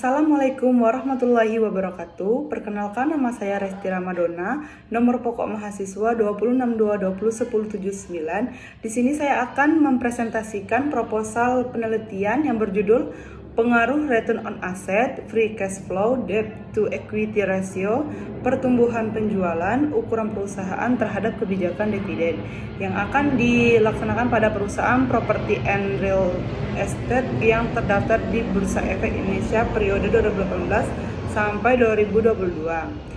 Assalamualaikum warahmatullahi wabarakatuh. Perkenalkan, nama saya Resti Ramadona, nomor pokok mahasiswa 262201079. Di sini saya akan mempresentasikan proposal penelitian yang berjudul Pengaruh Return on Asset, Free Cash Flow, Debt to Equity Ratio, Pertumbuhan Penjualan, Ukuran Perusahaan terhadap Kebijakan Dividen yang akan dilaksanakan pada perusahaan properti and real estate yang terdaftar di Bursa Efek Indonesia periode 2018 sampai 2022.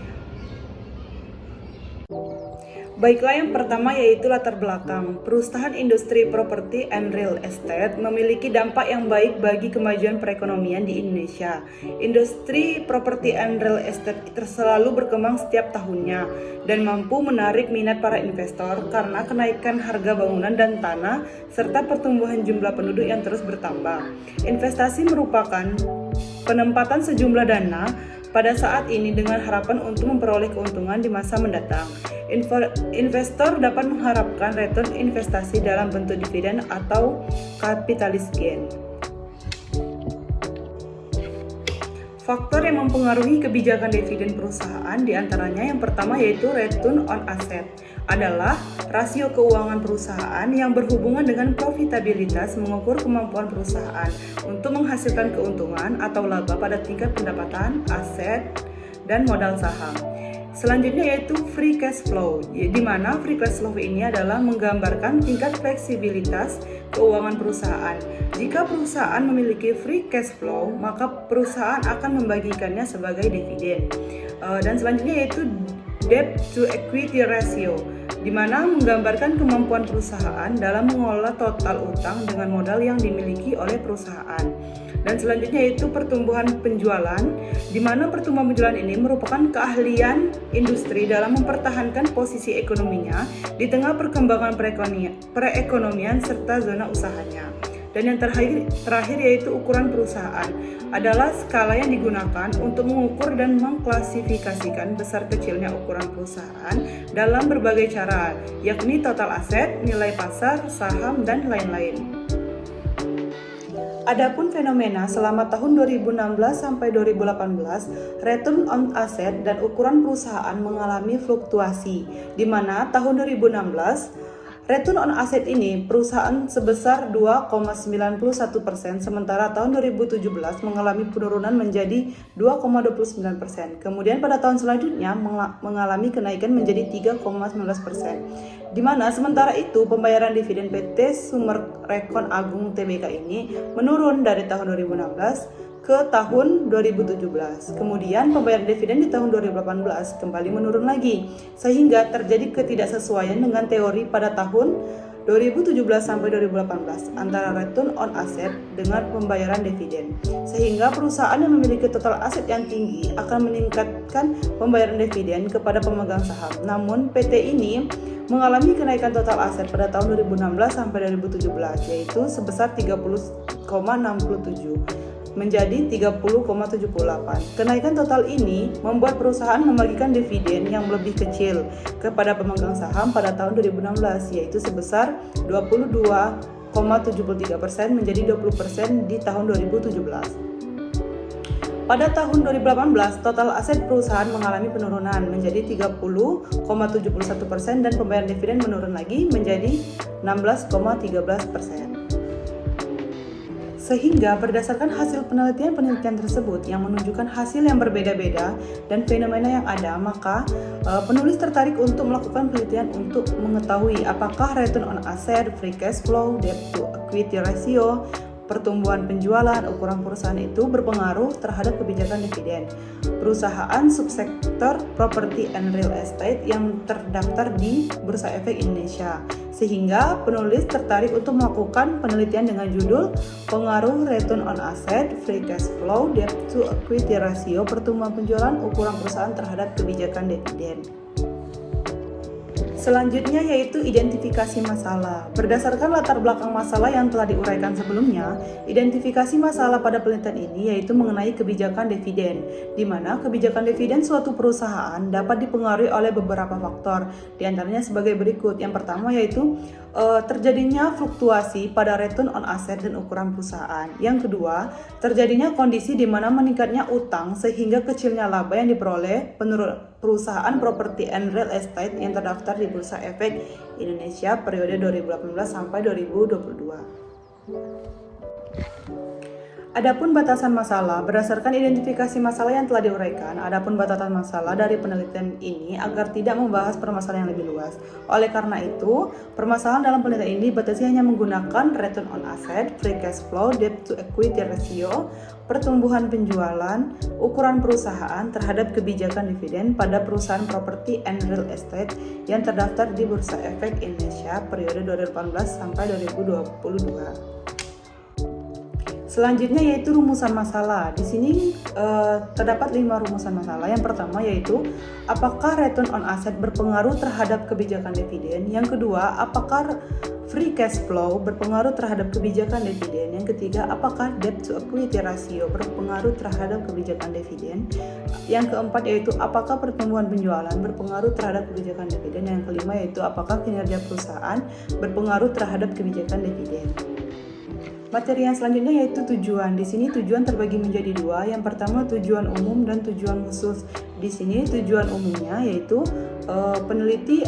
Baiklah, yang pertama yaitu latar belakang. Perusahaan industri properti and real estate memiliki dampak yang baik bagi kemajuan perekonomian di Indonesia. Industri properti and real estate selalu berkembang setiap tahunnya dan mampu menarik minat para investor karena kenaikan harga bangunan dan tanah serta pertumbuhan jumlah penduduk yang terus bertambah. Investasi merupakan penempatan sejumlah dana pada saat ini dengan harapan untuk memperoleh keuntungan di masa mendatang. Investor dapat mengharapkan return investasi dalam bentuk dividen atau capitalist gain. Faktor yang mempengaruhi kebijakan dividen perusahaan diantaranya yang pertama yaitu return on asset adalah rasio keuangan perusahaan yang berhubungan dengan profitabilitas, mengukur kemampuan perusahaan untuk menghasilkan keuntungan atau laba pada tingkat pendapatan, aset, dan modal saham. Selanjutnya yaitu free cash flow, di mana free cash flow ini adalah menggambarkan tingkat fleksibilitas keuangan perusahaan. Jika perusahaan memiliki free cash flow, maka perusahaan akan membagikannya sebagai dividen. Dan selanjutnya yaitu debt to equity ratio, di mana menggambarkan kemampuan perusahaan dalam mengelola total utang dengan modal yang dimiliki oleh perusahaan. Dan selanjutnya yaitu pertumbuhan penjualan, di mana pertumbuhan penjualan ini merupakan keahlian industri dalam mempertahankan posisi ekonominya di tengah perkembangan perekonomian serta zona usahanya. Dan yang terakhir yaitu ukuran perusahaan adalah skala yang digunakan untuk mengukur dan mengklasifikasikan besar kecilnya ukuran perusahaan dalam berbagai cara, yakni total aset, nilai pasar, saham, dan lain-lain. Adapun fenomena selama tahun 2016 sampai 2018, return on asset dan ukuran perusahaan mengalami fluktuasi, di mana tahun 2016 return on asset ini perusahaan sebesar 2,91%, sementara tahun 2017 mengalami penurunan menjadi 2,29%. Kemudian pada tahun selanjutnya mengalami kenaikan menjadi 3,19%. Di mana sementara itu pembayaran dividen PT Sumberrekon Agung Tbk ini menurun dari tahun 2016 ke tahun 2017. Kemudian pembayaran dividen di tahun 2018 kembali menurun lagi, sehingga terjadi ketidaksesuaian dengan teori pada tahun 2017 sampai 2018 antara return on asset dengan pembayaran dividen. Sehingga perusahaan yang memiliki total aset yang tinggi akan meningkatkan pembayaran dividen kepada pemegang saham. Namun PT ini mengalami kenaikan total aset pada tahun 2016 sampai 2017 yaitu sebesar 30,67 menjadi 30,78. Kenaikan total ini membuat perusahaan membagikan dividen yang lebih kecil kepada pemegang saham pada tahun 2016 yaitu sebesar 22,73% menjadi 20% di tahun 2017. Pada tahun 2018, total aset perusahaan mengalami penurunan menjadi 30,71% dan pembayaran dividen menurun lagi menjadi 16,13%. Sehingga berdasarkan hasil penelitian tersebut yang menunjukkan hasil yang berbeda-beda dan fenomena yang ada, maka penulis tertarik untuk melakukan penelitian untuk mengetahui apakah return on asset, free cash flow, debt to equity ratio, pertumbuhan penjualan, ukuran perusahaan itu berpengaruh terhadap kebijakan dividen perusahaan subsektor property and real estate yang terdaftar di Bursa Efek Indonesia. Sehingga penulis tertarik untuk melakukan penelitian dengan judul Pengaruh Return on Asset, Free Cash Flow, Debt to Equity Ratio, Pertumbuhan Penjualan, Ukuran Perusahaan terhadap Kebijakan Dividen. Selanjutnya yaitu identifikasi masalah. Berdasarkan latar belakang masalah yang telah diuraikan sebelumnya, identifikasi masalah pada penelitian ini yaitu mengenai kebijakan dividen, di mana kebijakan dividen suatu perusahaan dapat dipengaruhi oleh beberapa faktor, di antaranya sebagai berikut. Yang pertama yaitu terjadinya fluktuasi pada return on asset dan ukuran perusahaan. Yang kedua, terjadinya kondisi di mana meningkatnya utang sehingga kecilnya laba yang diperoleh perusahaan properti and real estate yang terdaftar di Bursa Efek Indonesia periode 2018 sampai 2022. Adapun batasan masalah, berdasarkan identifikasi masalah yang telah diuraikan, adapun batasan masalah dari penelitian ini agar tidak membahas permasalahan yang lebih luas. Oleh karena itu, permasalahan dalam penelitian ini dibatasi hanya menggunakan return on asset, free cash flow, debt to equity ratio, pertumbuhan penjualan, ukuran perusahaan terhadap kebijakan dividen pada perusahaan properti and real estate yang terdaftar di Bursa Efek Indonesia periode 2018 sampai 2022. Selanjutnya yaitu rumusan masalah. Di sini terdapat 5 rumusan masalah. Yang pertama yaitu apakah return on asset berpengaruh terhadap kebijakan dividen? Yang kedua, apakah free cash flow berpengaruh terhadap kebijakan dividen? Yang ketiga, apakah debt to equity ratio berpengaruh terhadap kebijakan dividen? Yang keempat yaitu apakah pertumbuhan penjualan berpengaruh terhadap kebijakan dividen? Yang kelima yaitu apakah kinerja perusahaan berpengaruh terhadap kebijakan dividen? Materi yang selanjutnya yaitu tujuan. Di sini tujuan terbagi menjadi 2. Yang pertama tujuan umum dan tujuan khusus. Di sini tujuan umumnya yaitu peneliti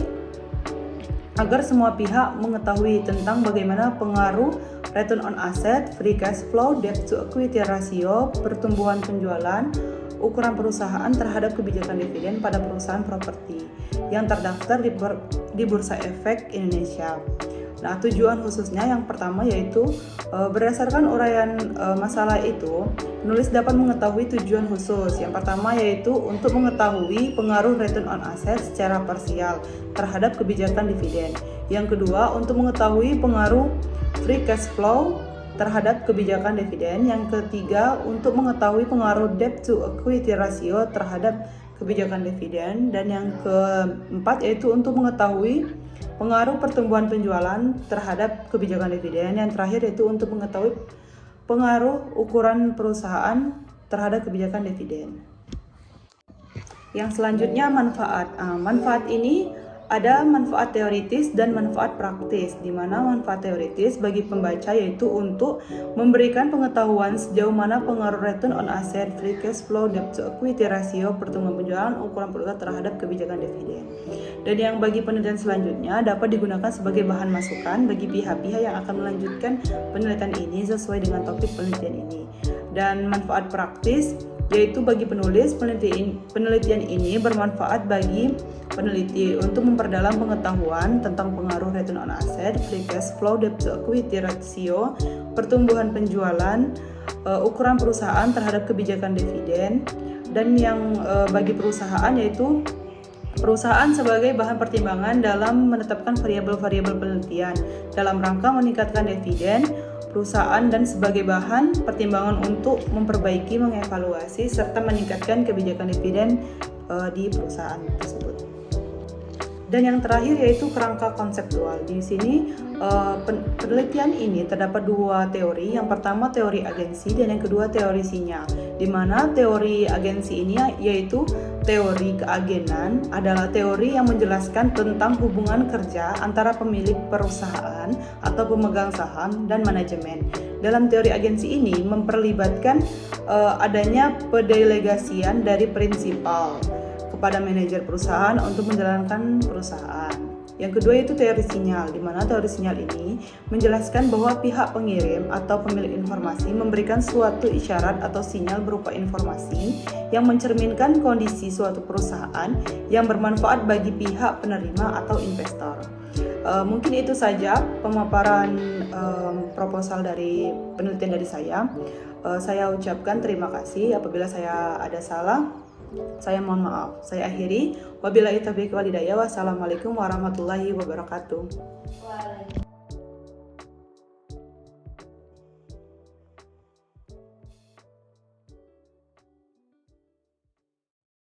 agar semua pihak mengetahui tentang bagaimana pengaruh return on asset, free cash flow, debt to equity ratio, pertumbuhan penjualan, ukuran perusahaan terhadap kebijakan dividen pada perusahaan properti yang terdaftar di Bursa Efek Indonesia. Nah, tujuan khususnya yang pertama yaitu berdasarkan uraian masalah itu, penulis dapat mengetahui tujuan khusus. Yang pertama yaitu untuk mengetahui pengaruh return on asset secara parsial terhadap kebijakan dividen. Yang kedua, untuk mengetahui pengaruh free cash flow terhadap kebijakan dividen. Yang ketiga, untuk mengetahui pengaruh debt to equity ratio terhadap kebijakan dividen. Dan yang keempat yaitu untuk mengetahui pengaruh pertumbuhan penjualan terhadap kebijakan dividen. Yang terakhir yaitu untuk mengetahui pengaruh ukuran perusahaan terhadap kebijakan dividen. Yang selanjutnya manfaat. Manfaat ini ada manfaat teoritis dan manfaat praktis, di mana manfaat teoritis bagi pembaca yaitu untuk memberikan pengetahuan sejauh mana pengaruh return on asset, free cash flow, debt to equity ratio, pertumbuhan penjualan, ukuran perusahaan terhadap kebijakan dividen. Dan yang bagi penelitian selanjutnya dapat digunakan sebagai bahan masukan bagi pihak-pihak yang akan melanjutkan penelitian ini sesuai dengan topik penelitian ini. Dan manfaat praktis yaitu bagi penulis, penelitian ini bermanfaat bagi peneliti untuk memperdalam pengetahuan tentang pengaruh return on asset, free cash flow, debt to equity ratio, pertumbuhan penjualan, ukuran perusahaan terhadap kebijakan dividen. Dan yang bagi perusahaan yaitu perusahaan sebagai bahan pertimbangan dalam menetapkan variabel-variabel penelitian dalam rangka meningkatkan dividen perusahaan dan sebagai bahan pertimbangan untuk memperbaiki, mengevaluasi, serta meningkatkan kebijakan dividen di perusahaan tersebut. Dan yang terakhir yaitu kerangka konseptual. Di sini penelitian ini terdapat 2 teori. Yang pertama teori agensi dan yang kedua teori sinyal. Di mana teori agensi ini yaitu teori keagenan adalah teori yang menjelaskan tentang hubungan kerja antara pemilik perusahaan atau pemegang saham dan manajemen. Dalam teori agensi ini memperlibatkan adanya pendelegasian dari prinsipal kepada manajer perusahaan untuk menjalankan perusahaan. Yang kedua itu teori sinyal, di mana teori sinyal ini menjelaskan bahwa pihak pengirim atau pemilik informasi memberikan suatu isyarat atau sinyal berupa informasi yang mencerminkan kondisi suatu perusahaan yang bermanfaat bagi pihak penerima atau investor. Mungkin itu saja pemaparan proposal dari penelitian dari saya. Saya ucapkan terima kasih. Apabila saya ada salah, saya mohon maaf. Saya akhiri. Wabillahi taufiq wal hidayah. Wassalamualaikum warahmatullahi wabarakatuh.